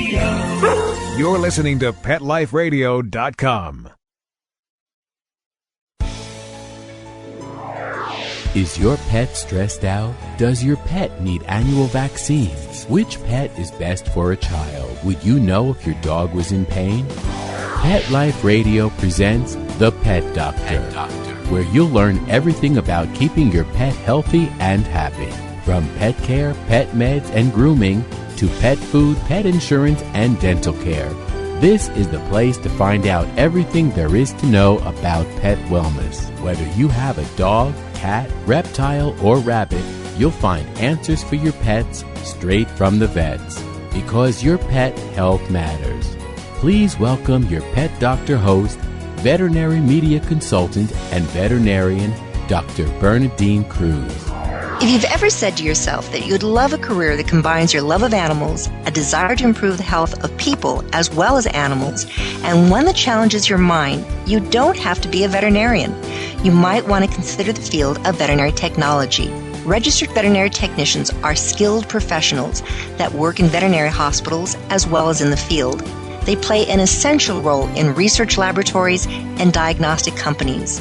Radio. You're listening to PetLifeRadio.com. Is your pet stressed out? Does your pet need annual vaccines? Which pet is best for a child? Would you know if your dog was in pain? Pet Life Radio presents The Pet Doctor, where you'll learn everything about keeping your pet healthy and happy. From pet care, pet meds, and grooming, to pet food, pet insurance, and dental care. This is the place to find out everything there is to know about pet wellness. Whether you have a dog, cat, reptile, or rabbit, you'll find answers for your pets straight from the vets. Because your pet health matters. Please welcome your Pet Doctor host, veterinary media consultant, and veterinarian, Dr. Bernadine Cruz. If you've ever said to yourself that you'd love a career that combines your love of animals, a desire to improve the health of people as well as animals, and one that challenges your mind, you don't have to be a veterinarian. You might want to consider the field of veterinary technology. Registered veterinary technicians are skilled professionals that work in veterinary hospitals as well as in the field. They play an essential role in research laboratories and diagnostic companies.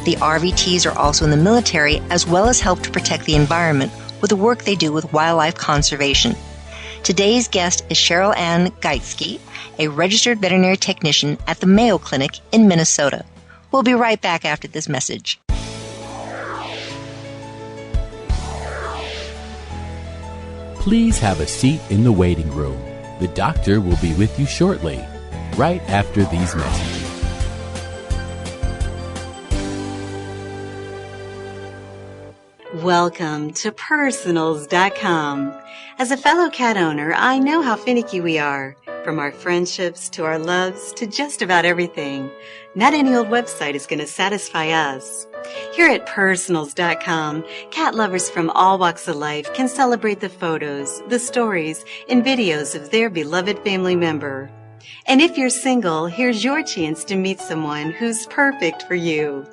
The RVTs are also in the military as well as help to protect the environment with the work they do with wildlife conservation. Today's guest is Cherylann Gieseke, a registered veterinary technician at the Mayo Clinic in Minnesota. We'll be right back after this message. Please have a seat in the waiting room. The doctor will be with you shortly, right after these messages. Welcome to Personals.com. As a fellow cat owner, I know how finicky we are. From our friendships to our loves to just about everything. Not any old website is going to satisfy us. Here at Personals.com, cat lovers from all walks of life can celebrate the photos, the stories, and videos of their beloved family member. And if you're single, here's your chance to meet someone who's perfect for you.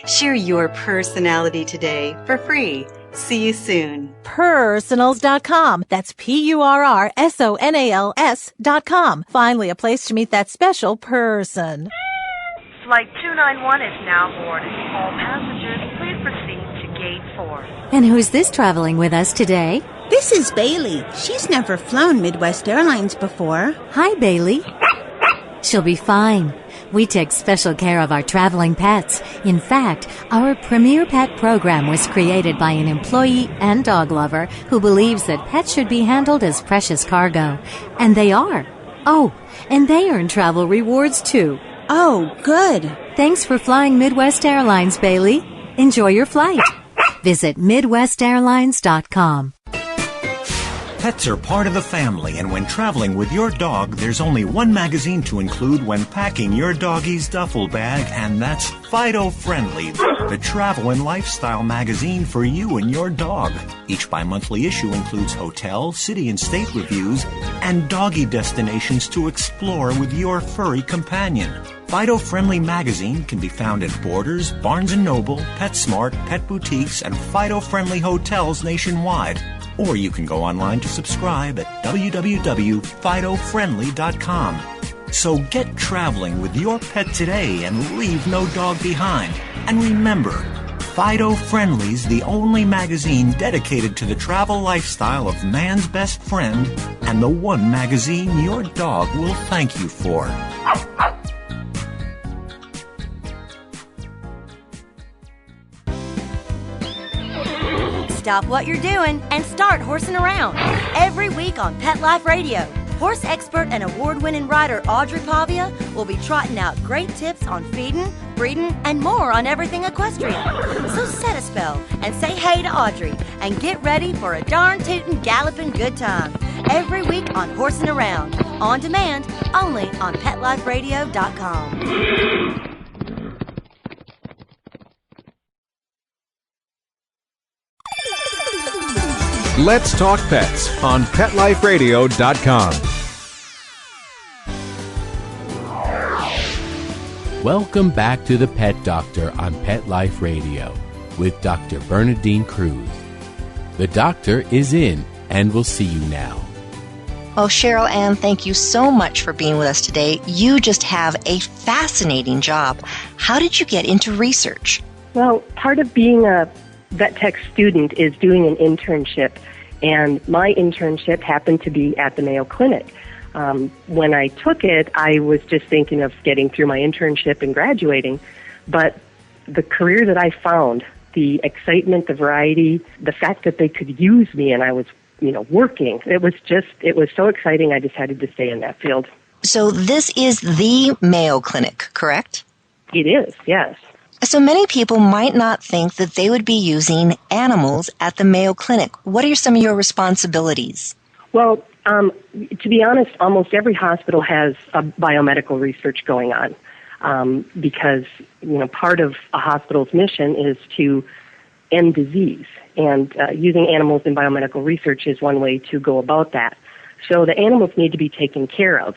Share your personality today for free. See you soon. Personals.com. That's Personals.com. Finally, a place to meet that special person. Flight 291 is now boarding. All passengers, please proceed to Gate 4. And who's this traveling with us today? This is Bailey. She's never flown Midwest Airlines before. Hi, Bailey. She'll be fine. We take special care of our traveling pets. In fact, our premier pet program was created by an employee and dog lover who believes that pets should be handled as precious cargo. And they are. Oh, and they earn travel rewards too. Oh, good. Thanks for flying Midwest Airlines, Bailey. Enjoy your flight. Visit MidwestAirlines.com. Pets are part of the family, and when traveling with your dog, there's only one magazine to include when packing your doggie's duffel bag, and that's Fido Friendly, the travel and lifestyle magazine for you and your dog. Each bi-monthly issue includes hotel, city, and state reviews, and doggy destinations to explore with your furry companion. Fido Friendly magazine can be found at Borders, Barnes & Noble, PetSmart, Pet Boutiques, and Fido Friendly hotels nationwide. Or you can go online to subscribe at www.fidofriendly.com. So get traveling with your pet today and leave no dog behind. And remember, Fido Friendly's the only magazine dedicated to the travel lifestyle of man's best friend, and the one magazine your dog will thank you for. Stop what you're doing and start horsing around. Every week on Pet Life Radio, horse expert and award-winning rider Audrey Pavia will be trotting out great tips on feeding, breeding, and more on everything equestrian. So set a spell and say hey to Audrey and get ready for a darn tootin' galloping good time. Every week on Horsing Around, on demand, only on PetLifeRadio.com. Let's Talk Pets on PetLifeRadio.com. Welcome back to the Pet Doctor on Pet Life Radio with Dr. Bernadine Cruz. The doctor is in and will see you now. Well, Cherylann, thank you so much for being with us today. You just have a fascinating job. How did you get into research? Well, part of being a vet tech student is doing an internship, and my internship happened to be at the Mayo Clinic. When I took it, I was just thinking of getting through my internship and graduating, but the career that I found, the excitement, the variety, the fact that they could use me and I was working. It was so exciting. I decided to stay in that field. So this is the Mayo Clinic, correct? It is, yes. So many people might not think that they would be using animals at the Mayo Clinic. What are some of your responsibilities? Well, to be honest, almost every hospital has a biomedical research going on because, part of a hospital's mission is to end disease. And using animals in biomedical research is one way to go about that. So the animals need to be taken care of.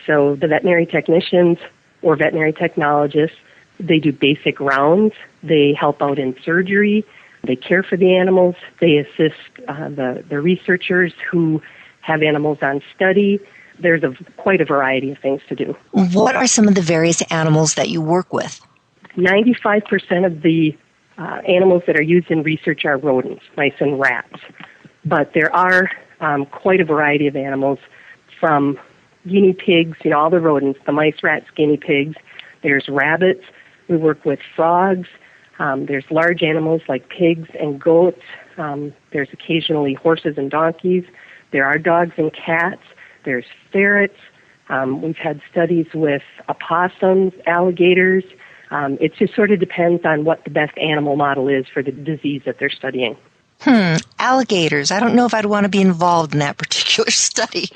So the veterinary technicians or veterinary technologists, they do basic rounds. They help out in surgery. They care for the animals. They assist the researchers who have animals on study. There's quite a variety of things to do. What are some of the various animals that you work with? 95% of the animals that are used in research are rodents, mice and rats. But there are quite a variety of animals, from guinea pigs, all the rodents, the mice, rats, guinea pigs. There's rabbits. We work with frogs. There's large animals like pigs and goats. There's occasionally horses and donkeys. There are dogs and cats. There's ferrets. We've had studies with opossums, alligators. It just sort of depends on what the best animal model is for the disease that they're studying. Alligators. I don't know if I'd want to be involved in that particular study.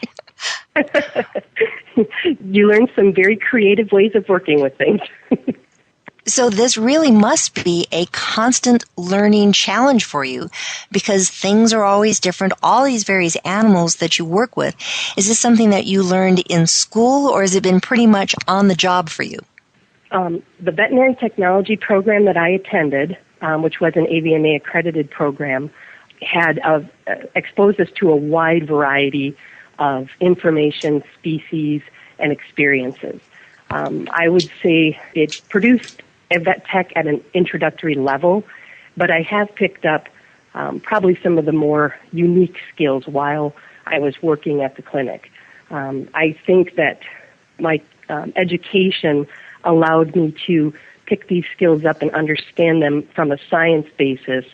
You learn some very creative ways of working with things. So this really must be a constant learning challenge for you because things are always different, all these various animals that you work with. Is this something that you learned in school, or has it been pretty much on the job for you? The veterinary technology program that I attended, which was an AVMA accredited program, had exposed us to a wide variety of information, species, and experiences. I would say it produced a vet tech at an introductory level, but I have picked up probably some of the more unique skills while I was working at the clinic. I think that my education allowed me to pick these skills up and understand them from a science basis,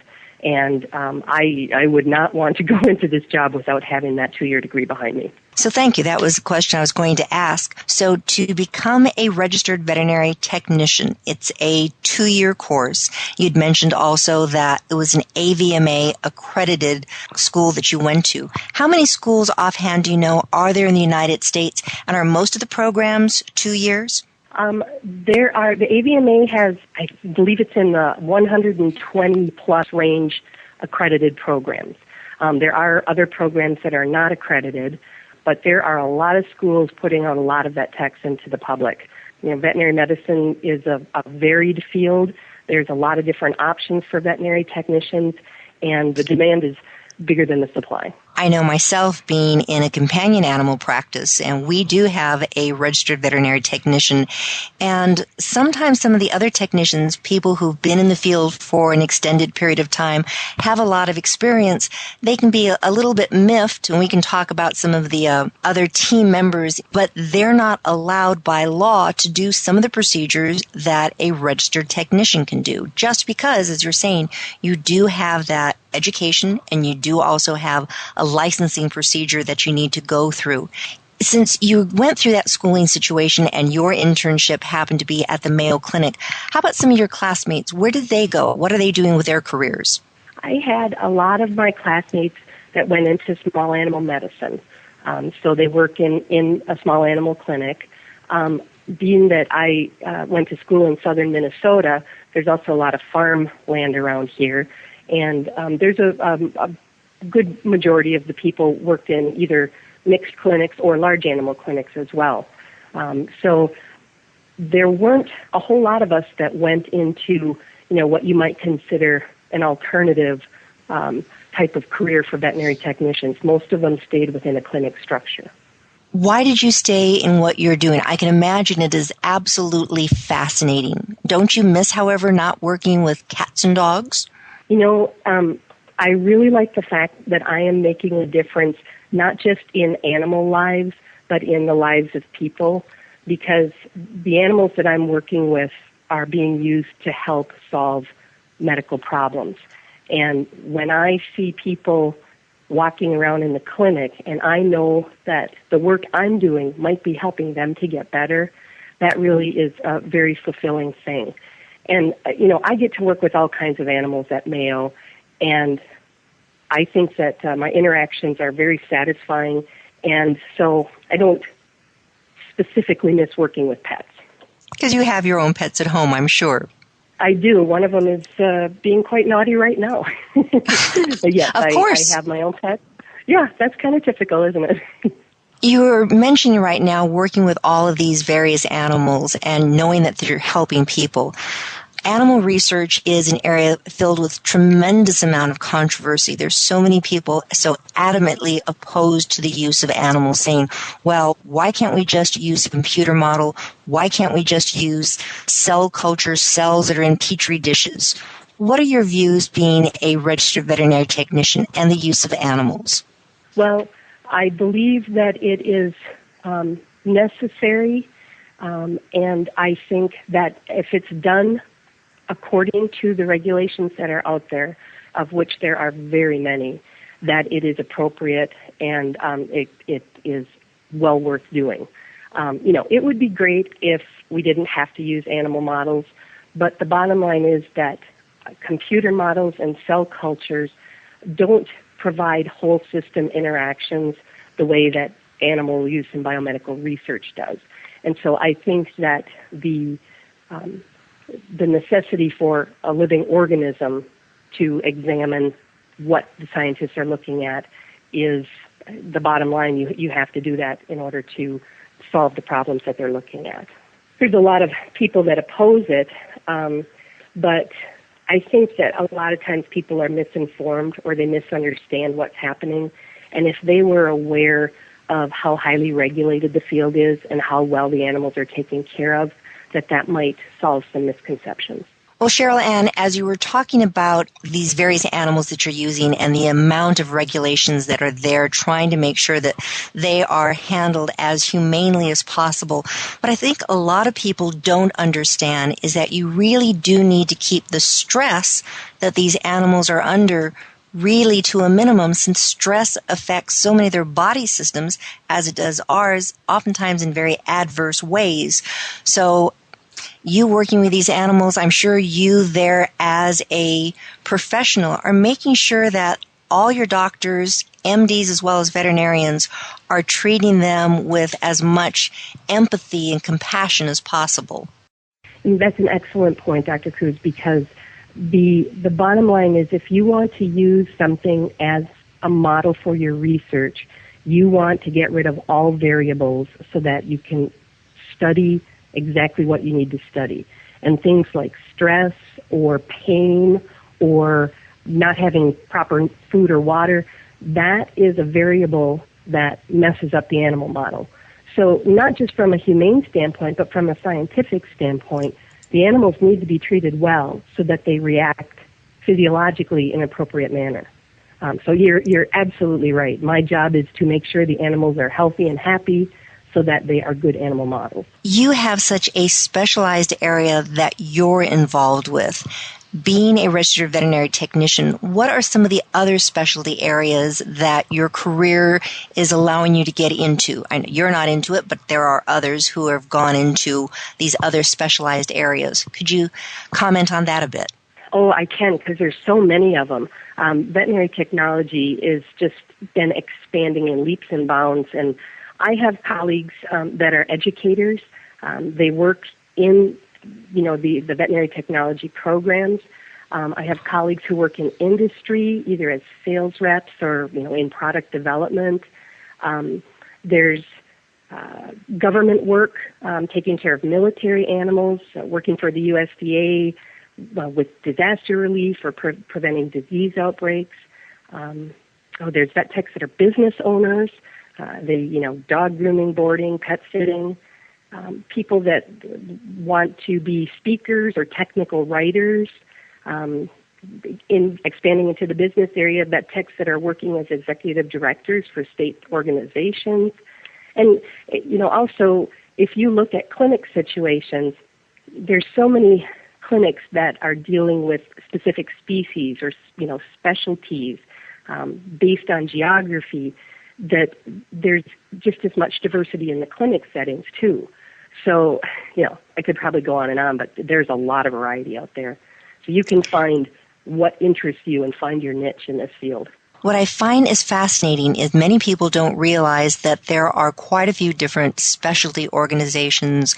and I would not want to go into this job without having that 2-year degree behind me. So thank you. That was a question I was going to ask. So to become a registered veterinary technician, it's a 2-year course. You'd mentioned also that it was an AVMA accredited school that you went to. How many schools offhand do you know are there in the United States, and are most of the programs 2 years? The AVMA has, I believe it's in the 120 plus range accredited programs. There are other programs that are not accredited, but there are a lot of schools putting out a lot of vet techs into the public. Veterinary medicine is a varied field. There's a lot of different options for veterinary technicians, and the demand is bigger than the supply. I know myself being in a companion animal practice, and we do have a registered veterinary technician, and sometimes some of the other technicians, people who've been in the field for an extended period of time, have a lot of experience. They can be a little bit miffed, and we can talk about some of the other team members, but they're not allowed by law to do some of the procedures that a registered technician can do, just because, as you're saying, you do have that education, and you do also have a licensing procedure that you need to go through. Since you went through that schooling situation and your internship happened to be at the Mayo Clinic, how about some of your classmates? Where did they go? What are they doing with their careers? I had a lot of my classmates that went into small animal medicine. So they work in a small animal clinic. Being that I went to school in southern Minnesota, there's also a lot of farm land around here. And there's a good majority of the people worked in either mixed clinics or large animal clinics as well. So there weren't a whole lot of us that went into, what you might consider an alternative type of career for veterinary technicians. Most of them stayed within a clinic structure. Why did you stay in what you're doing? I can imagine it is absolutely fascinating. Don't you miss, however, not working with cats and dogs? I really like the fact that I am making a difference, not just in animal lives, but in the lives of people, because the animals that I'm working with are being used to help solve medical problems. And when I see people walking around in the clinic and I know that the work I'm doing might be helping them to get better, that really is a very fulfilling thing. And, I get to work with all kinds of animals at Mayo, and I think that my interactions are very satisfying, and so I don't specifically miss working with pets. Because you have your own pets at home, I'm sure. I do. One of them is being quite naughty right now. But yes, of course. I have my own pet. Yeah, that's kind of typical, isn't it? You're mentioning right now working with all of these various animals and knowing that they're helping people. Animal research is an area filled with tremendous amount of controversy. There's so many people so adamantly opposed to the use of animals, saying, well, why can't we just use a computer model? Why can't we just use cell culture cells that are in petri dishes? What are your views being a registered veterinary technician and the use of animals? Well, I believe that it is necessary, and I think that if it's done according to the regulations that are out there, of which there are very many, that it is appropriate and it is well worth doing. It would be great if we didn't have to use animal models, but the bottom line is that computer models and cell cultures don't provide whole system interactions the way that animal use in biomedical research does. And so I think that the necessity for a living organism to examine what the scientists are looking at is the bottom line. You have to do that in order to solve the problems that they're looking at. There's a lot of people that oppose it, but I think that a lot of times people are misinformed or they misunderstand what's happening. And if they were aware of how highly regulated the field is and how well the animals are taken care of, that might solve some misconceptions. Well, Cherylann, as you were talking about these various animals that you're using and the amount of regulations that are there trying to make sure that they are handled as humanely as possible, but I think a lot of people don't understand is that you really do need to keep the stress that these animals are under really to a minimum, since stress affects so many of their body systems as it does ours, oftentimes in very adverse ways. So you working with these animals, I'm sure you there as a professional are making sure that all your doctors, MDs as well as veterinarians, are treating them with as much empathy and compassion as possible. And that's an excellent point, Dr. Cruz, because the bottom line is if you want to use something as a model for your research, you want to get rid of all variables so that you can study exactly what you need to study. And things like stress or pain or not having proper food or water, that is a variable that messes up the animal model. So not just from a humane standpoint, but from a scientific standpoint, the animals need to be treated well so that they react physiologically in an appropriate manner. So you're absolutely right. My job is to make sure the animals are healthy and happy so that they are good animal models. You have such a specialized area that you're involved with. Being a registered veterinary technician, what are some of the other specialty areas that your career is allowing you to get into? I know you're not into it, but there are others who have gone into these other specialized areas. Could you comment on that a bit? Oh, I can, because there's so many of them. Veterinary technology is just been expanding in leaps and bounds, and I have colleagues that are educators. They work in the veterinary technology programs. I have colleagues who work in industry, either as sales reps or, in product development. There's government work, taking care of military animals, working for the USDA with disaster relief or preventing disease outbreaks. There's vet techs that are business owners. Dog grooming, boarding, pet sitting. People that want to be speakers or technical writers. In expanding into the business area, vet techs that are working as executive directors for state organizations. And, also, if you look at clinic situations, there's so many clinics that are dealing with specific species or, specialties based on geography, that there's just as much diversity in the clinic settings, too. So, I could probably go on and on, but there's a lot of variety out there. So you can find what interests you and find your niche in this field. What I find is fascinating is many people don't realize that there are quite a few different specialty organizations,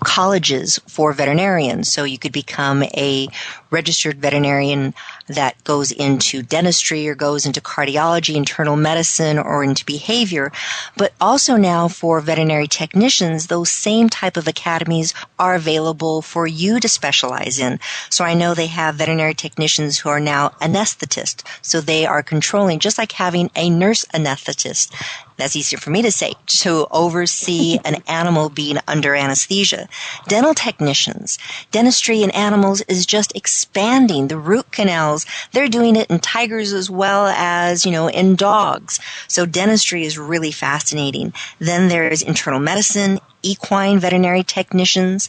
colleges for veterinarians. So you could become a registered veterinarian that goes into dentistry or goes into cardiology, internal medicine, or into behavior. But also now for veterinary technicians, those same type of academies are available for you to specialize in. So I know they have veterinary technicians who are now anesthetists. So they are controlling, just like having a nurse anesthetist. That's easier for me to say, to oversee an animal being under anesthesia. Dental technicians, dentistry in animals is just expanding. The root canals, they're doing it in tigers as well as, in dogs. So dentistry is really fascinating. Then there's internal medicine, equine veterinary technicians.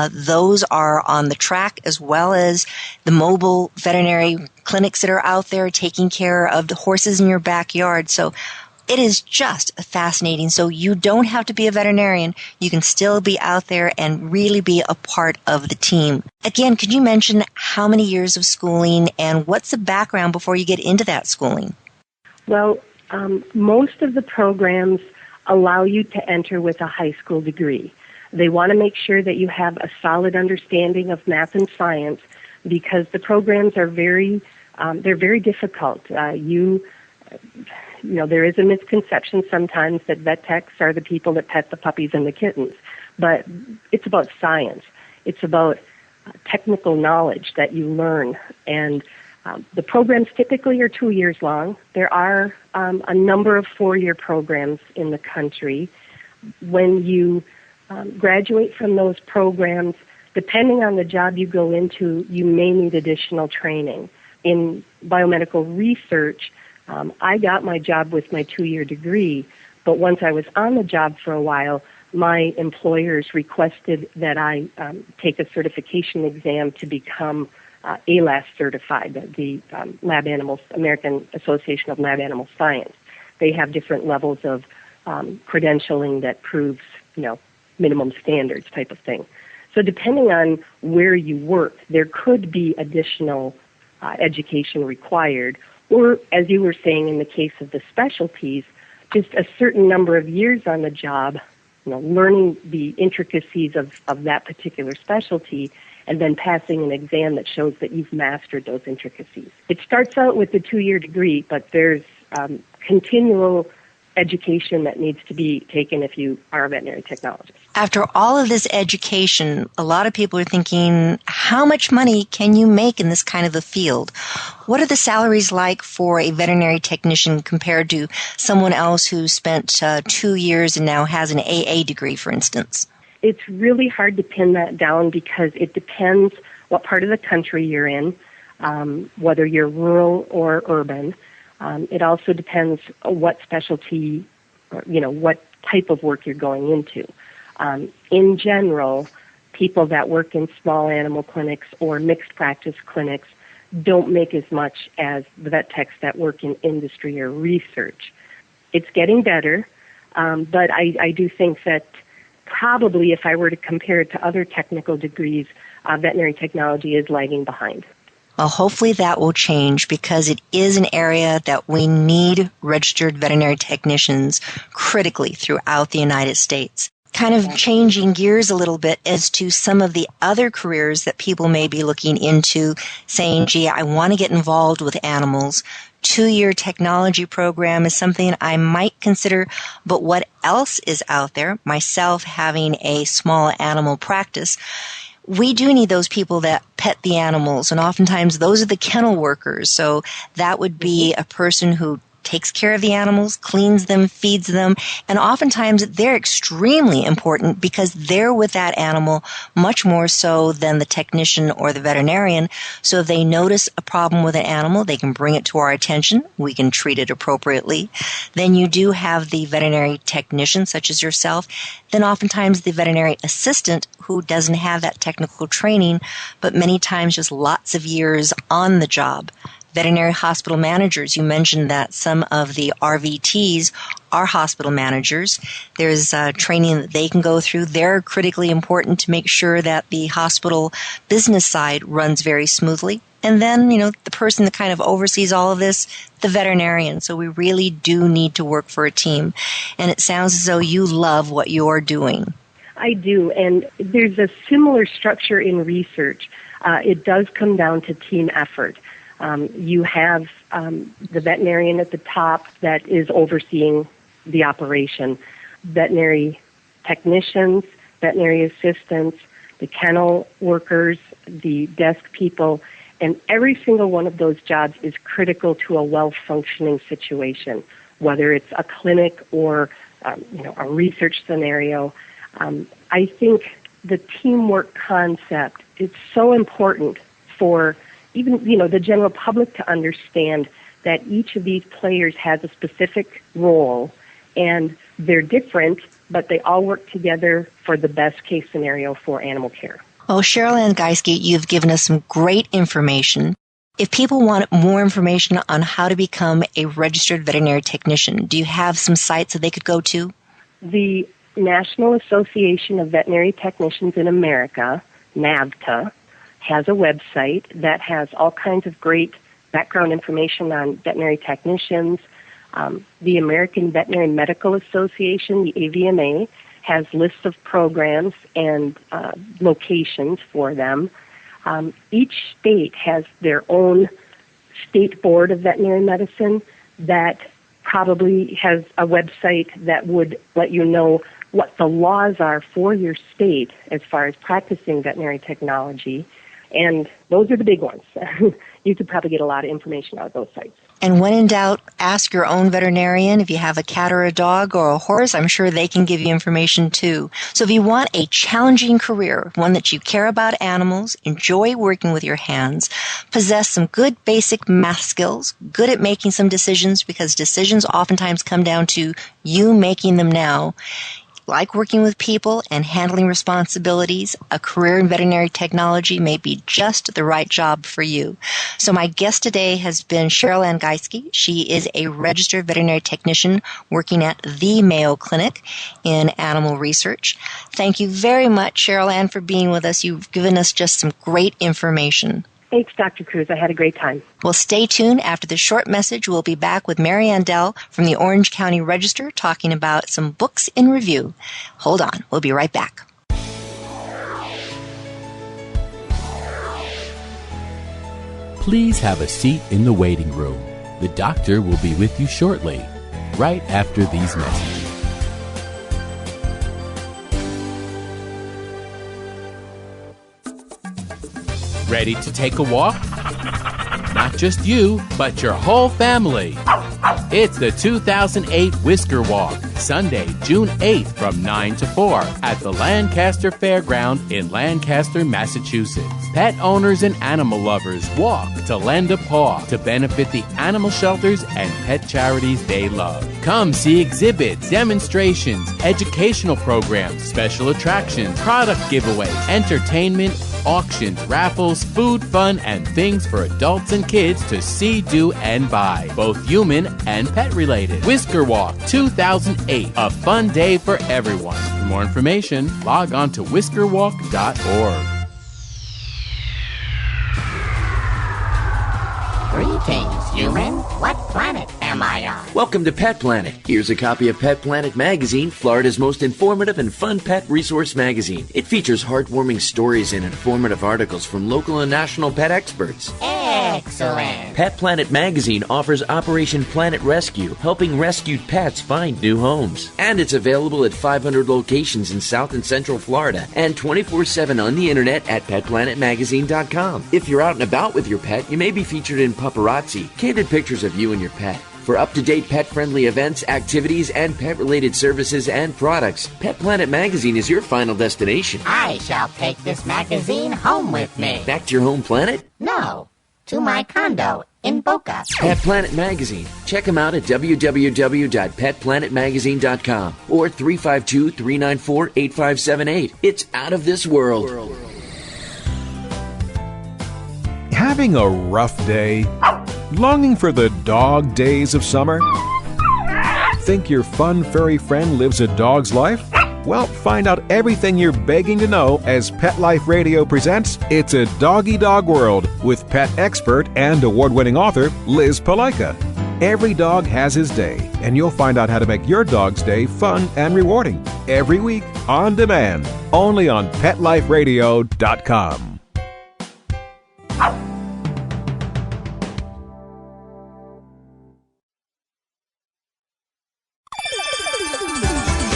Those are on the track, as well as the mobile veterinary clinics that are out there taking care of the horses in your backyard. So it is just fascinating. So you don't have to be a veterinarian. You can still be out there and really be a part of the team. Again, could you mention how many years of schooling and what's the background before you get into that schooling? Well, most of the programs allow you to enter with a high school degree. They want to make sure that you have a solid understanding of math and science, because the programs are they're very difficult. There is a misconception sometimes that vet techs are the people that pet the puppies and the kittens, but it's about science. It's about technical knowledge that you learn, and the programs typically are 2 years long. There are a number of 4-year programs in the country. When you graduate from those programs, depending on the job you go into, you may need additional training. In biomedical research, I got my job with my 2-year degree, but once I was on the job for a while, my employers requested that I take a certification exam to become ALAS certified, the Lab Animals, American Association of Lab Animal Science. They have different levels of credentialing that proves, minimum standards type of thing. So depending on where you work, there could be additional education required, or, as you were saying in the case of the specialties, just a certain number of years on the job, learning the intricacies of that particular specialty, and then passing an exam that shows that you've mastered those intricacies. It starts out with the 2-year degree, but there's continual education that needs to be taken if you are a veterinary technologist. After all of this education, a lot of people are thinking, how much money can you make in this kind of a field? What are the salaries like for a veterinary technician compared to someone else who spent 2 years and now has an AA degree, for instance? It's really hard to pin that down because it depends what part of the country you're in, whether you're rural or urban. It also depends what specialty, what type of work you're going into. In general, people that work in small animal clinics or mixed practice clinics don't make as much as the vet techs that work in industry or research. It's getting better, but I do think that probably if I were to compare it to other technical degrees, veterinary technology is lagging behind. Well, hopefully that will change because it is an area that we need registered veterinary technicians critically throughout the United States. Kind of changing gears a little bit as to some of the other careers that people may be looking into, saying, gee, I want to get involved with animals. 2-year technology program is something I might consider, but what else is out there? Myself having a small animal practice, we do need those people that pet the animals, and oftentimes those are the kennel workers. So that would be a person who takes care of the animals, cleans them, feeds them, and oftentimes they're extremely important because they're with that animal much more so than the technician or the veterinarian. So if they notice a problem with an animal, they can bring it to our attention. We can treat it appropriately. Then you do have the veterinary technician, such as yourself. Then oftentimes the veterinary assistant who doesn't have that technical training, but many times just lots of years on the job. Veterinary hospital managers, you mentioned that some of the RVTs are hospital managers. There's training that they can go through. They're critically important to make sure that the hospital business side runs very smoothly. And then, the person that kind of oversees all of this, the veterinarian. So we really do need to work for a team. And it sounds as though you love what you're doing. I do, and there's a similar structure in research. It does come down to team effort. You have the veterinarian at the top that is overseeing the operation, veterinary technicians, veterinary assistants, the kennel workers, the desk people, and every single one of those jobs is critical to a well-functioning situation, whether it's a clinic or a research scenario. I think the teamwork concept is so important for even, the general public to understand that each of these players has a specific role and they're different, but they all work together for the best case scenario for animal care. Well, Cherylann Gieseke, you've given us some great information. If people want more information on how to become a registered veterinary technician, do you have some sites that they could go to? The National Association of Veterinary Technicians in America, NAVTA, has a website that has all kinds of great background information on veterinary technicians. The American Veterinary Medical Association, the AVMA, has lists of programs and locations for them. Each state has their own state board of veterinary medicine that probably has a website that would let you know what the laws are for your state as far as practicing veterinary technology. And those are the big ones. You could probably get a lot of information out of those sites. And when in doubt, ask your own veterinarian. If you have a cat or a dog or a horse, I'm sure they can give you information too. So if you want a challenging career, one that you care about animals, enjoy working with your hands, possess some good basic math skills, good at making some decisions, because decisions oftentimes come down to you making them now, like working with people and handling responsibilities, a career in veterinary technology may be just the right job for you. So my guest today has been Cherylann Gieseke. She is a registered veterinary technician working at the Mayo Clinic in animal research. Thank you very much, Cherylann, for being with us. You've given us just some great information. Thanks, Dr. Cruz. I had a great time. Well, stay tuned. After this short message, we'll be back with Mary Andell from the Orange County Register talking about some books in review. Hold on. We'll be right back. Please have a seat in the waiting room. The doctor will be with you shortly, right after these messages. Ready to take a walk? Not just you, but your whole family. It's the 2008 Whisker Walk, Sunday, June 8th from 9 to 4 at the Lancaster Fairground in Lancaster, Massachusetts. Pet owners and animal lovers walk to lend a paw to benefit the animal shelters and pet charities they love. Come see exhibits, demonstrations, educational programs, special attractions, product giveaways, entertainment, auctions, raffles, food, fun, and things for adults and kids to see, do, and buy, both human and pet-related. Whisker Walk 2008, a fun day for everyone. For more information, log on to whiskerwalk.org. Greetings, human. What planet am I on? Welcome to Pet Planet. Here's a copy of Pet Planet Magazine, Florida's most informative and fun pet resource magazine. It features heartwarming stories and informative articles from local and national pet experts. Excellent. Pet Planet Magazine offers Operation Planet Rescue, helping rescued pets find new homes. And it's available at 500 locations in South and Central Florida and 24/7 on the internet at petplanetmagazine.com. If you're out and about with your pet, you may be featured in paparazzi, candid pictures of you and your pet. For up-to-date pet-friendly events, activities, and pet-related services and products, Pet Planet Magazine is your final destination. I shall take this magazine home with me. Back to your home planet? No, to my condo in Boca. Pet Planet Magazine. Check them out at www.petplanetmagazine.com or 352-394-8578. It's out of this world. Having a rough day? Longing for the dog days of summer? Think your fun furry friend lives a dog's life? Well, find out everything you're begging to know as Pet Life Radio presents It's a Doggy Dog World with pet expert and award-winning author Liz Palaika. Every dog has his day, and you'll find out how to make your dog's day fun and rewarding. Every week, on demand, only on PetLifeRadio.com.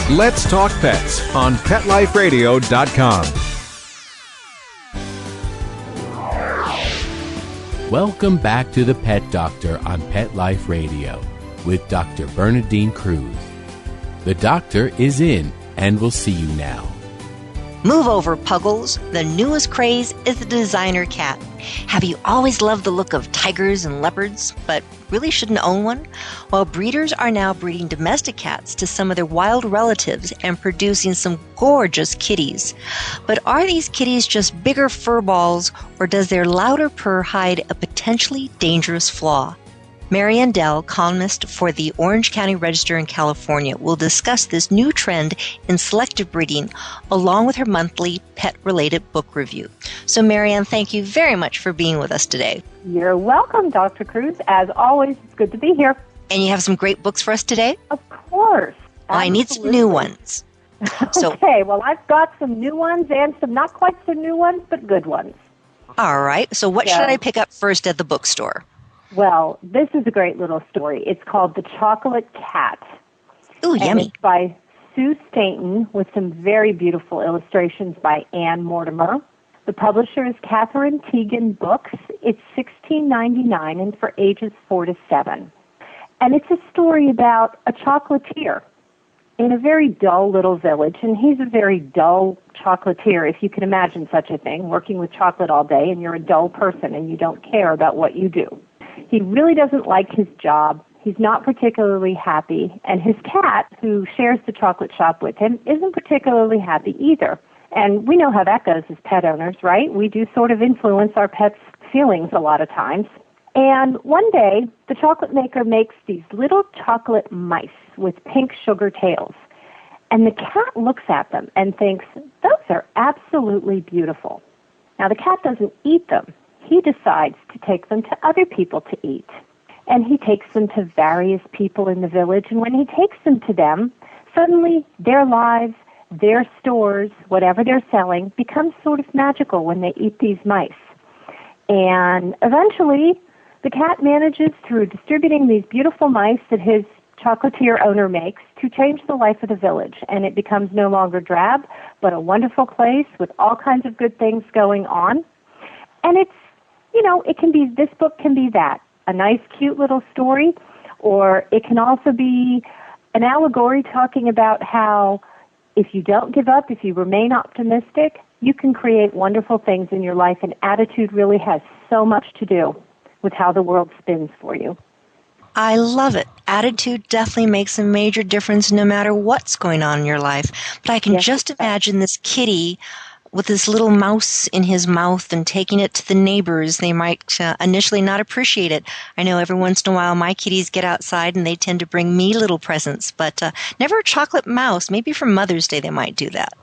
Let's Talk Pets on PetLifeRadio.com. Welcome back to the Pet Doctor on Pet Life Radio with Dr. Bernadine Cruz. The doctor is in and will see you now. Move over, Puggles. The newest craze is the designer cat. Have you always loved the look of tigers and leopards, but really shouldn't own one? Well, breeders are now breeding domestic cats to some of their wild relatives and producing some gorgeous kitties. But are these kitties just bigger fur balls, or does their louder purr hide a potentially dangerous flaw? Marianne Dell, columnist for the Orange County Register in California, will discuss this new trend in selective breeding along with her monthly pet-related book review. So, Marianne, thank you very much for being with us today. You're welcome, Dr. Cruz. As always, it's good to be here. And you have some great books for us today? Of course. Well, I need some new ones. Okay, well, I've got some new ones and some not quite so new ones, but good ones. All right. So what should I pick up first at the bookstore? Well, this is a great little story. It's called The Chocolate Cat. Ooh, and yummy. It's by Sue Stainton with some very beautiful illustrations by Ann Mortimer. The publisher is Catherine Teagan Books. It's $16.99 and for ages 4 to 7. And it's a story about a chocolatier in a very dull little village. And he's a very dull chocolatier, if you can imagine such a thing, working with chocolate all day, and you're a dull person and you don't care about what you do. He really doesn't like his job. He's not particularly happy. And his cat, who shares the chocolate shop with him, isn't particularly happy either. And we know how that goes as pet owners, right? We do sort of influence our pets' feelings a lot of times. And one day, the chocolate maker makes these little chocolate mice with pink sugar tails. And the cat looks at them and thinks, those are absolutely beautiful. Now, the cat doesn't eat them. He decides to take them to other people to eat. And he takes them to various people in the village. And when he takes them to them, suddenly their lives, their stores, whatever they're selling, becomes sort of magical when they eat these mice. And eventually, the cat manages, through distributing these beautiful mice that his chocolatier owner makes, to change the life of the village. And it becomes no longer drab, but a wonderful place with all kinds of good things going on. And it's, it can be, this book can be that, a nice, cute little story, or it can also be an allegory talking about how if you don't give up, if you remain optimistic, you can create wonderful things in your life, and attitude really has so much to do with how the world spins for you. I love it. Attitude definitely makes a major difference no matter what's going on in your life. But I can just imagine this kitty with this little mouse in his mouth and taking it to the neighbors. They might initially not appreciate it. I know every once in a while my kitties get outside and they tend to bring me little presents, but never a chocolate mouse. Maybe for Mother's Day they might do that.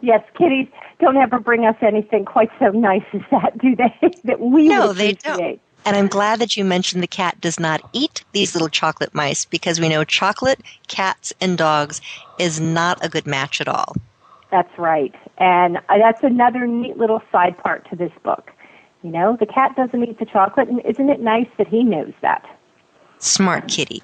Yes, kitties don't ever bring us anything quite so nice as that, do they? That we No, would they appreciate. don't. And I'm glad that you mentioned the cat does not eat these little chocolate mice, because we know chocolate, cats, and dogs is not a good match at all. That's right. And that's another neat little side part to this book. You know, the cat doesn't eat the chocolate, and isn't it nice that he knows that? Smart kitty.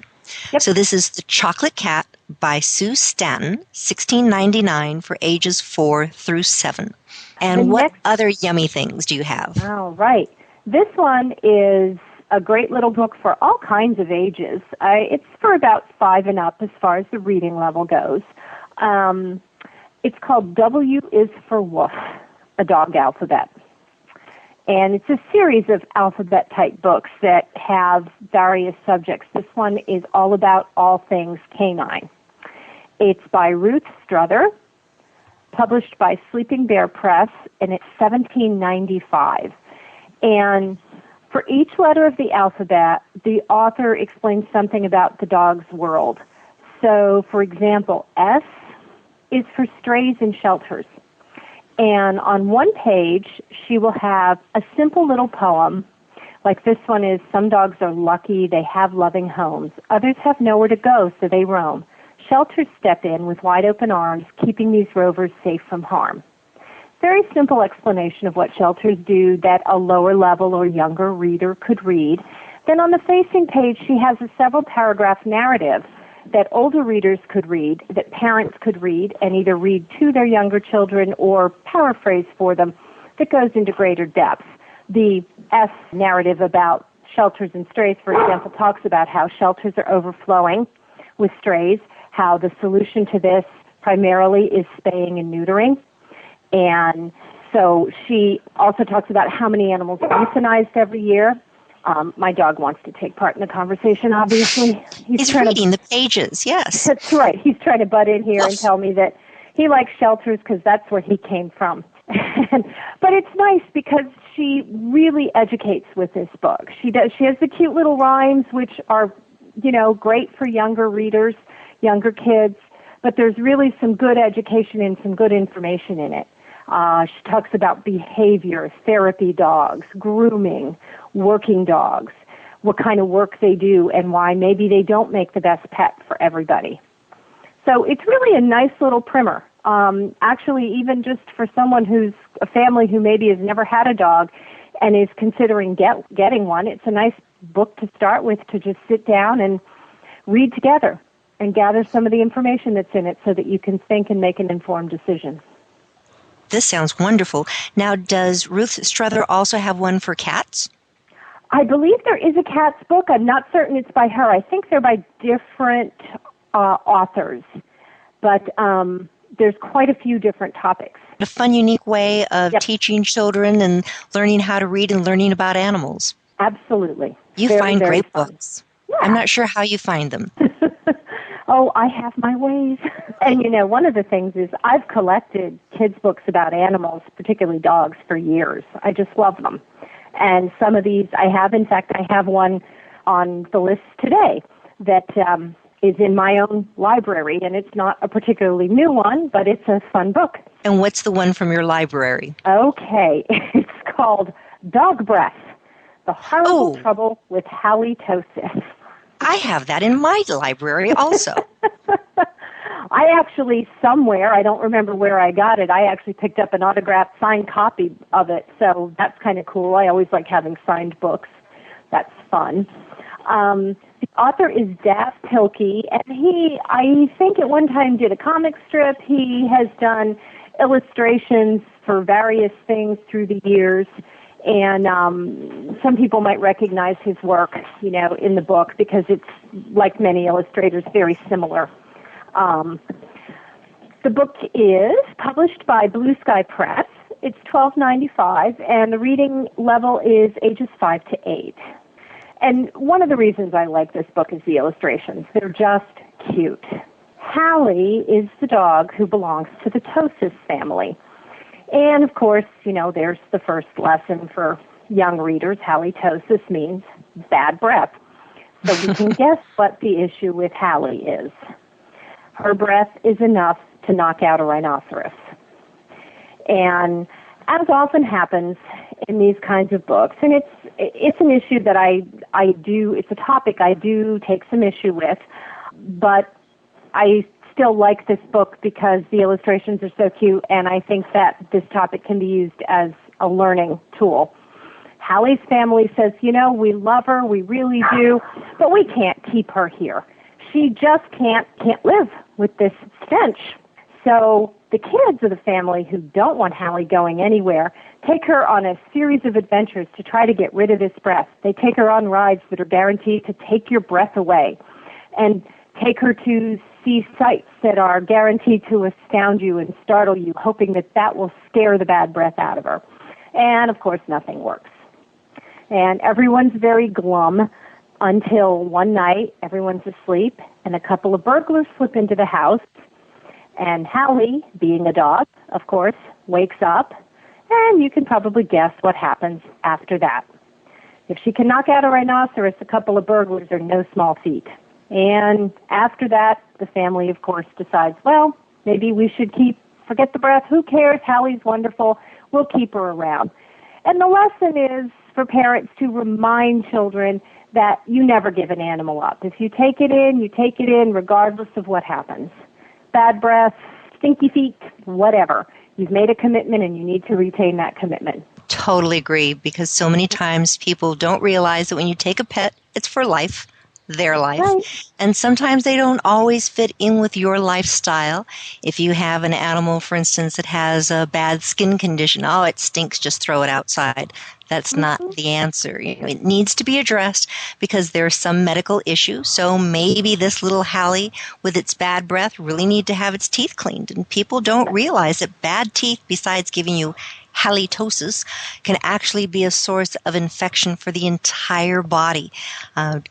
Yep. So this is The Chocolate Cat by Sue Stanton, $16.99 for ages 4 through 7. And what other yummy things do you have? Oh, right. This one is a great little book for all kinds of ages. It's for about 5 and up as far as the reading level goes. It's called W is for Woof, a dog alphabet. And it's a series of alphabet-type books that have various subjects. This one is all about all things canine. It's by Ruth Struther, published by Sleeping Bear Press, and it's $17.95. And for each letter of the alphabet, the author explains something about the dog's world. So, for example, S is for strays and shelters. And on one page, she will have a simple little poem, like this one is, some dogs are lucky, they have loving homes. Others have nowhere to go, so they roam. Shelters step in with wide open arms, keeping these rovers safe from harm. Very simple explanation of what shelters do that a lower level or younger reader could read. Then on the facing page, she has a several paragraph narrative that older readers could read, that parents could read, and either read to their younger children or paraphrase for them, that goes into greater depth. The S narrative about shelters and strays, for example, talks about how shelters are overflowing with strays, how the solution to this primarily is spaying and neutering. And so she also talks about how many animals are euthanized every year. My dog wants to take part in the conversation, obviously. He's reading the pages, yes. That's right. He's trying to butt in here and tell me that he likes shelters because that's where he came from. But it's nice because she really educates with this book. She has the cute little rhymes, which are, you know, great for younger readers, younger kids. But there's really some good education and some good information in it. She talks about behavior, therapy dogs, grooming, working dogs, what kind of work they do, and why maybe they don't make the best pet for everybody. So it's really a nice little primer. Actually, even just for someone who's a family who maybe has never had a dog and is considering getting one, it's a nice book to start with, to just sit down and read together and gather some of the information that's in it so that you can think and make an informed decision. This sounds wonderful. Now, does Ruth Struther also have one for cats? I believe there is a cat's book. I'm not certain it's by her. I think they're by different authors. But there's quite a few different topics. A fun, unique way of teaching children and learning how to read and learning about animals. Absolutely. You very, find very great fun. books. Yeah. I'm not sure how you find them. Oh, I have my ways. And, you know, one of the things is I've collected kids' books about animals, particularly dogs, for years. I just love them. And some of these I have. In fact, I have one on the list today that is in my own library, and it's not a particularly new one, but it's a fun book. And what's the one from your library? Okay. It's called Dog Breath, The Horrible Trouble with Halitosis. I have that in my library also. I actually, somewhere, I don't remember where I got it, I actually picked up an autographed signed copy of it, so that's kind of cool. I always like having signed books. That's fun. The author is Daph Pilkey, and he, I think at one time, did a comic strip. He has done illustrations for various things through the years. And some people might recognize his work, you know, in the book because it's, like many illustrators, very similar. The book is published by Blue Sky Press. It's $12.95, and the reading level is ages 5 to 8. And one of the reasons I like this book is the illustrations. They're just cute. Hallie is the dog who belongs to the Tosis family. And, of course, you know, there's the first lesson for young readers. Halitosis means bad breath. So we can guess what the issue with Hallie is. Her breath is enough to knock out a rhinoceros. And as often happens in these kinds of books, and it's an issue that it's a topic I do take some issue with, but I still like this book because the illustrations are so cute, and I think that this topic can be used as a learning tool. Hallie's family says, we love her, we really do, but we can't keep her here. She just can't live with this stench. So the kids of the family who don't want Hallie going anywhere take her on a series of adventures to try to get rid of this breath. They take her on rides that are guaranteed to take your breath away, and take her to see sights that are guaranteed to astound you and startle you, hoping that will scare the bad breath out of her. And, of course, nothing works. And everyone's very glum until one night everyone's asleep and a couple of burglars slip into the house. And Hallie, being a dog, of course, wakes up, and you can probably guess what happens after that. If she can knock out a rhinoceros, a couple of burglars are no small feat. And after that, the family, of course, decides, well, maybe we should forget the breath. Who cares? Hallie's wonderful. We'll keep her around. And the lesson is for parents to remind children that you never give an animal up. If you take it in regardless of what happens. Bad breath, stinky feet, whatever. You've made a commitment and you need to retain that commitment. Totally agree, because so many times people don't realize that when you take a pet, it's for life. Their life. Right. And sometimes they don't always fit in with your lifestyle. If you have an animal, for instance, that has a bad skin condition, it stinks, just throw it outside. That's not the answer. It needs to be addressed because there's some medical issue. So maybe this little Hallie with its bad breath really need to have its teeth cleaned. And people don't realize that bad teeth, besides giving you halitosis, can actually be a source of infection for the entire body.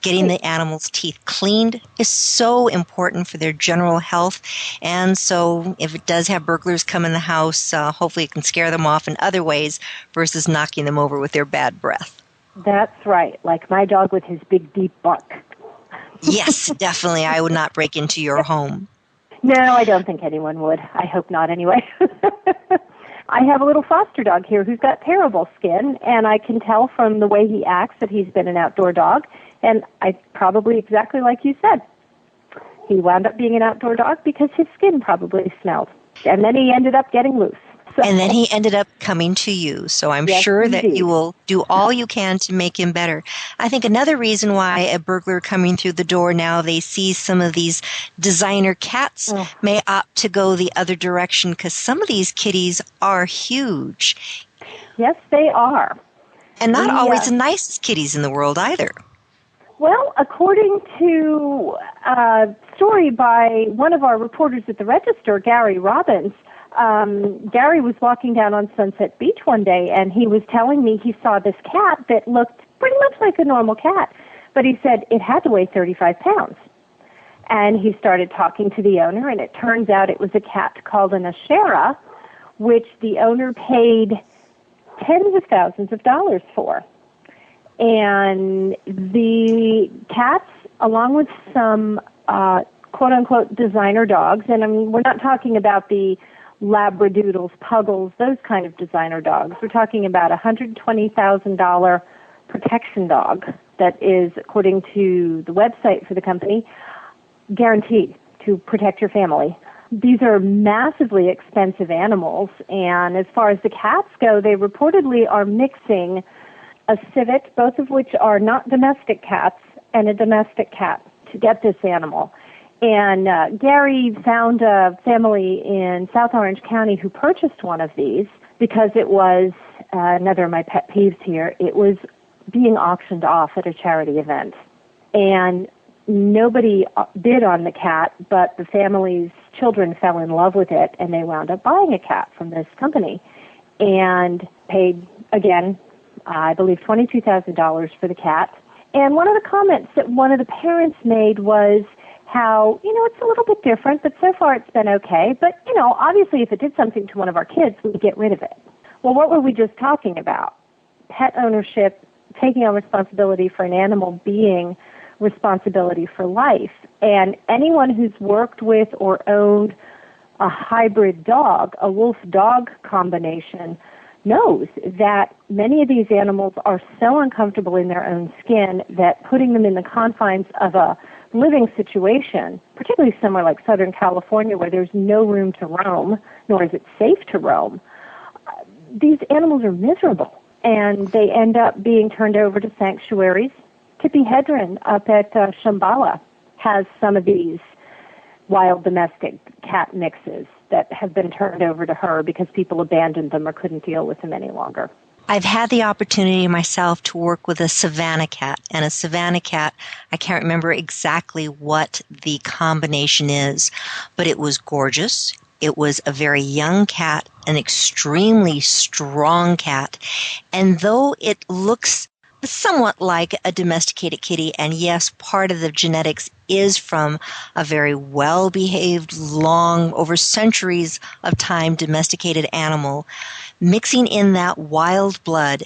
Getting the animal's teeth cleaned is so important for their general health. And so if it does have burglars come in the house, hopefully it can scare them off in other ways versus knocking them over with their bad breath. That's right, like my dog with his big, deep bark. Yes, definitely. I would not break into your home. No, I don't think anyone would. I hope not anyway. I have a little foster dog here who's got terrible skin, and I can tell from the way he acts that he's been an outdoor dog, and probably exactly like you said. He wound up being an outdoor dog because his skin probably smelled, and then he ended up getting loose. So. And then he ended up coming to you, so I'm sure that you will do all you can to make him better. I think another reason why a burglar coming through the door now, they see some of these designer cats may opt to go the other direction because some of these kitties are huge. Yes, they are. And not always the nicest kitties in the world either. Well, according to a story by one of our reporters at the Register, Gary Robbins, Gary was walking down on Sunset Beach one day, and he was telling me he saw this cat that looked pretty much like a normal cat, but he said it had to weigh 35 pounds. And he started talking to the owner, and it turns out it was a cat called an Ashera, which the owner paid tens of thousands of dollars for. And the cats, along with some quote-unquote designer dogs, and I mean, we're not talking about the Labradoodles, Puggles, those kind of designer dogs. We're talking about a $120,000 protection dog that is, according to the website for the company, guaranteed to protect your family. These are massively expensive animals, and as far as the cats go, they reportedly are mixing a civet, both of which are not domestic cats, and a domestic cat to get this animal. And Gary found a family in South Orange County who purchased one of these because it was, another of my pet peeves here, it was being auctioned off at a charity event. And nobody bid on the cat, but the family's children fell in love with it, and they wound up buying a cat from this company and paid, again, I believe $22,000 for the cat. And one of the comments that one of the parents made was how, it's a little bit different, but so far it's been okay. But, obviously if it did something to one of our kids, we'd get rid of it. Well, what were we just talking about? Pet ownership, taking on responsibility for an animal being responsibility for life. And anyone who's worked with or owned a hybrid dog, a wolf-dog combination, knows that many of these animals are so uncomfortable in their own skin that putting them in the confines of a living situation, particularly somewhere like Southern California where there's no room to roam, nor is it safe to roam, these animals are miserable. And they end up being turned over to sanctuaries. Tippi Hedren up at Shambhala has some of these wild domestic cat mixes that have been turned over to her because people abandoned them or couldn't deal with them any longer. I've had the opportunity myself to work with a Savannah cat, and a Savannah cat, I can't remember exactly what the combination is, but it was gorgeous. It was a very young cat, an extremely strong cat, and though it looks somewhat like a domesticated kitty, and yes, part of the genetics is from a very well-behaved, long, over centuries of time domesticated animal, mixing in that wild blood,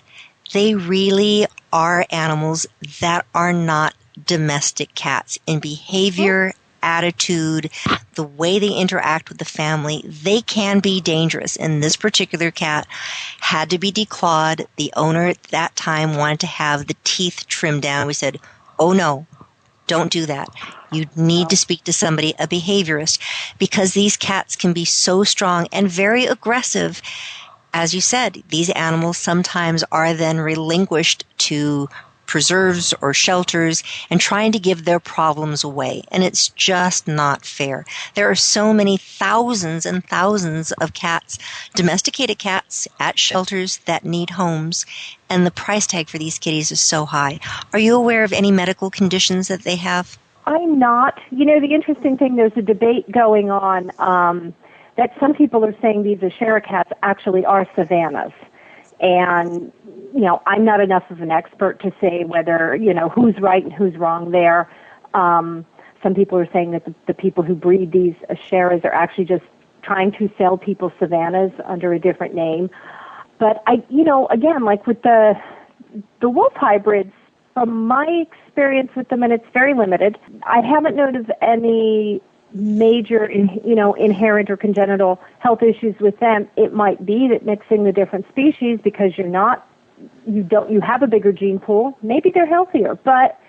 they really are animals that are not domestic cats in behavior, attitude, the way they interact with the family. They can be dangerous, and this particular cat had to be declawed. The owner at that time wanted to have the teeth trimmed down. We said, oh no, don't do that. You need to speak to somebody, a behaviorist, because these cats can be so strong and very aggressive. As you said, these animals sometimes are then relinquished to preserves or shelters and trying to give their problems away. And it's just not fair. There are so many thousands and thousands of cats, domesticated cats at shelters that need homes, and the price tag for these kitties is so high. Are you aware of any medical conditions that they have? I'm not. You know, the interesting thing, there's a debate going on that some people are saying these Ashera cats actually are Savannahs. And, you know, I'm not enough of an expert to say whether, you know, who's right and who's wrong there. Some people are saying that the people who breed these Asheras are actually just trying to sell people Savannahs under a different name. But again, like with the wolf hybrids, from my experience with them, and it's very limited, I haven't known of any major, inherent or congenital health issues with them. It might be that mixing the different species, because you have a bigger gene pool, maybe they're healthier. But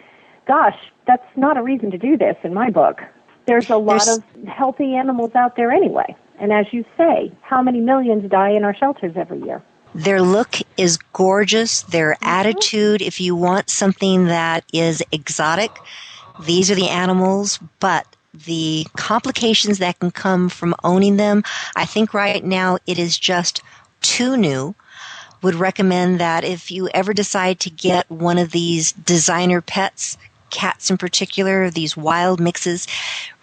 gosh, that's not a reason to do this in my book. There's a lot of healthy animals out there anyway. And as you say, how many millions die in our shelters every year? Their look is gorgeous. Their attitude, if you want something that is exotic, these are the animals. But the complications that can come from owning them, I think right now it is just too new. Would recommend that if you ever decide to get one of these designer pets, cats in particular, these wild mixes,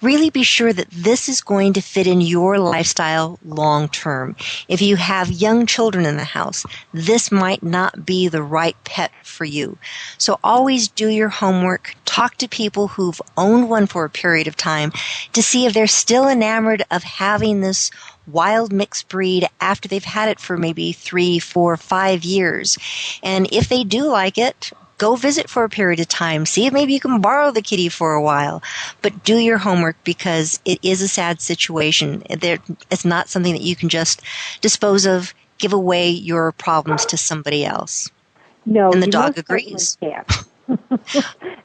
really be sure that this is going to fit in your lifestyle long term. If you have young children in the house, this might not be the right pet for you. So always do your homework. Talk to people who've owned one for a period of time to see if they're still enamored of having this wild mixed breed after they've had it for maybe 3, 4, 5 years. And if they do like it, go visit for a period of time. See if maybe you can borrow the kitty for a while. But do your homework, because it is a sad situation. It's not something that you can just dispose of, give away your problems to somebody else. No, and the dog agrees.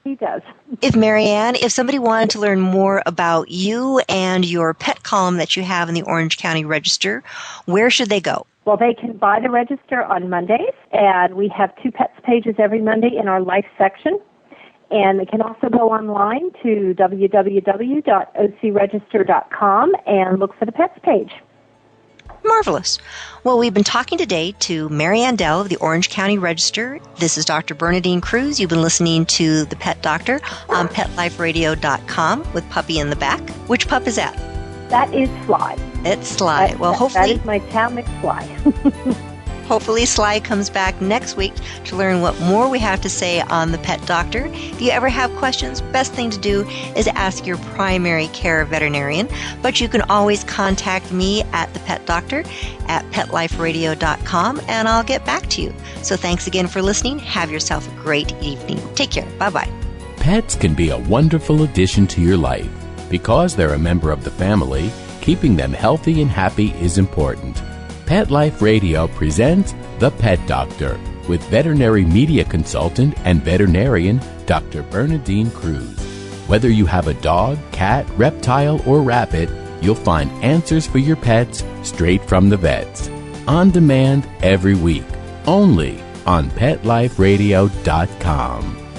He does. If somebody wanted to learn more about you and your pet column that you have in the Orange County Register, where should they go? Well, they can buy the Register on Mondays, and we have 2 pets pages every Monday in our life section. And they can also go online to www.ocregister.com and look for the pets page. Marvelous. Well, we've been talking today to Marianne Dell of the Orange County Register. This is Dr. Bernadine Cruz. You've been listening to The Pet Doctor on PetLifeRadio.com with Puppy in the back. Which pup is that? That is Sly. It's Sly. Hopefully... That is my chow mix Sly. Hopefully Sly comes back next week to learn what more we have to say on The Pet Doctor. If you ever have questions, best thing to do is ask your primary care veterinarian. But you can always contact me at The Pet Doctor at PetLifeRadio.com, and I'll get back to you. So thanks again for listening. Have yourself a great evening. Take care. Bye-bye. Pets can be a wonderful addition to your life. Because they're a member of the family, keeping them healthy and happy is important. Pet Life Radio presents The Pet Doctor, with veterinary media consultant and veterinarian Dr. Bernadine Cruz. Whether you have a dog, cat, reptile, or rabbit, you'll find answers for your pets straight from the vets. On demand every week, only on PetLifeRadio.com.